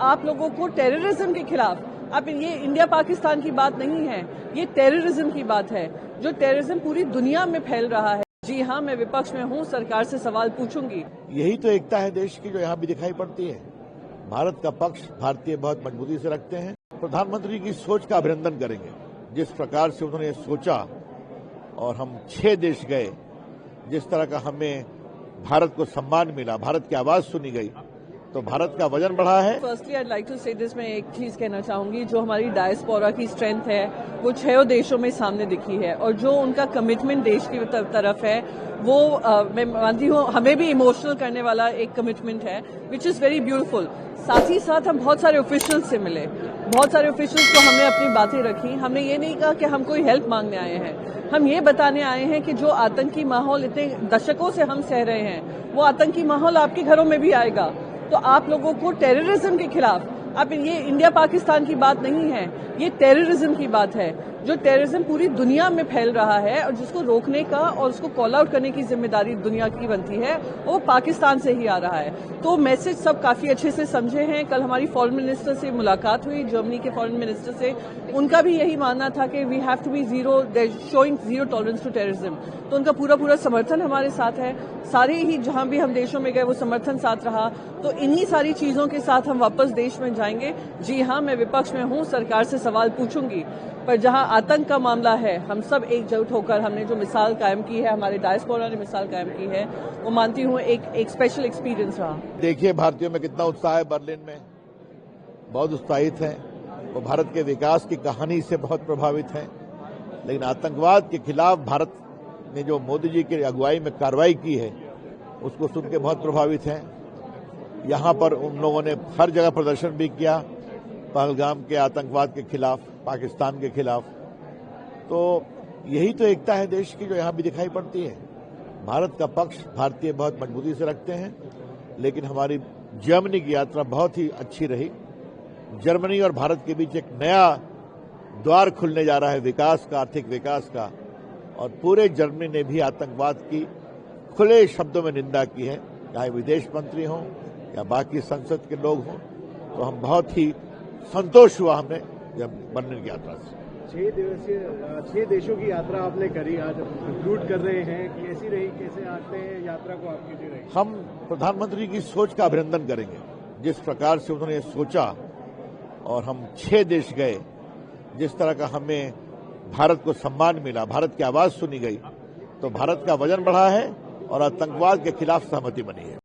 आप लोगों को टेररिज्म के खिलाफ, अब ये इंडिया पाकिस्तान की बात नहीं है, ये टेररिज्म की बात है, जो टेररिज्म पूरी दुनिया में फैल रहा है। जी हाँ, मैं विपक्ष में हूँ, सरकार से सवाल पूछूंगी। यही तो एकता है देश की जो यहाँ भी दिखाई पड़ती है। भारत का पक्ष भारतीय बहुत मजबूती से रखते हैं। प्रधानमंत्री की सोच का अभिनंदन करेंगे। जिस प्रकार से उन्होंने सोचा और हम 6 देश गए, जिस तरह का हमें भारत को सम्मान मिला, भारत की आवाज सुनी गई, तो भारत का वजन बढ़ा है। फर्स्टली आई लाइक टू से दिस, मैं एक चीज कहना चाहूंगी, जो हमारी डायस्पोरा की स्ट्रेंथ है वो 6 देशों में सामने दिखी है, और जो उनका कमिटमेंट देश की तरफ है वो मैं मानती हूँ हमें भी इमोशनल करने वाला एक कमिटमेंट है, विच इज वेरी ब्यूटीफुल। साथ ही साथ हम बहुत सारे ऑफिशियल्स से मिले, बहुत सारे ऑफिशियल्स को हमने अपनी बातें रखी। हमने ये नहीं कहा कि हम कोई हेल्प मांगने आए हैं, हम ये बताने आए हैं कि जो आतंकी माहौल इतने दशकों से हम सह रहे हैं, वो आतंकी माहौल आपके घरों में भी आएगा। तो आप लोगों को टेररिज्म के खिलाफ, अब ये इंडिया पाकिस्तान की बात नहीं है, ये टेररिज्म की बात है, जो टेररिज्म पूरी दुनिया में फैल रहा है, और जिसको रोकने का और उसको कॉल आउट करने की जिम्मेदारी दुनिया की बनती है, वो पाकिस्तान से ही आ रहा है। तो मैसेज सब काफी अच्छे से समझे हैं। कल हमारी फॉरेन मिनिस्टर से मुलाकात हुई, जर्मनी के फॉरेन मिनिस्टर से, उनका भी यही मानना था कि we have to be showing zero tolerance to terrorism. तो उनका पूरा समर्थन हमारे साथ है। सारे ही जहां भी हम देशों में गए वो समर्थन साथ रहा। तो इन्हीं सारी चीजों के साथ हम वापस देश में जाएंगे। जी हाँ, मैं विपक्ष में हूँ, सरकार से सवाल पूछूंगी, पर जहां आतंक का मामला है, हम सब एकजुट होकर हमने जो मिसाल कायम की है, हमारे डायस्पोरा ने मिसाल कायम की है, वो मानती हूँ एक स्पेशल एक्सपीरियंस रहा। देखिए भारतीयों में कितना उत्साह है, बर्लिन में बहुत उत्साहित हैं, वो भारत के विकास की कहानी से बहुत प्रभावित हैं। लेकिन आतंकवाद के खिलाफ भारत ने जो मोदी जी की अगुवाई में कार्रवाई की है, उसको सुन के बहुत प्रभावित हैं। यहाँ पर उन लोगों ने हर जगह प्रदर्शन भी किया, पहलगाम के आतंकवाद के खिलाफ, पाकिस्तान के खिलाफ। तो यही तो एकता है देश की जो यहाँ भी दिखाई पड़ती है। भारत का पक्ष भारतीय बहुत मजबूती से रखते हैं। लेकिन हमारी जर्मनी की यात्रा बहुत ही अच्छी रही। जर्मनी और भारत के बीच एक नया द्वार खुलने जा रहा है विकास का, आर्थिक विकास का, और पूरे जर्मनी ने भी आतंकवाद की खुले शब्दों में निंदा की है, चाहे विदेश मंत्री हों या बाकी संसद के लोग हों। तो हम बहुत ही संतोष हुआ हमें जब बर्लिन की यात्रा से। 6 देशों की यात्रा आपने करी, आज कंक्लूड कर रहे हैं, कि ऐसी रही, कैसे आते हैं यात्रा को आपकी जी रही? हम प्रधानमंत्री की सोच का अभिनंदन करेंगे। जिस प्रकार से उन्होंने सोचा और हम 6 देश गए, जिस तरह का हमें भारत को सम्मान मिला, भारत की आवाज सुनी गई, तो भारत का वजन बढ़ा है और आतंकवाद के खिलाफ सहमति बनी है।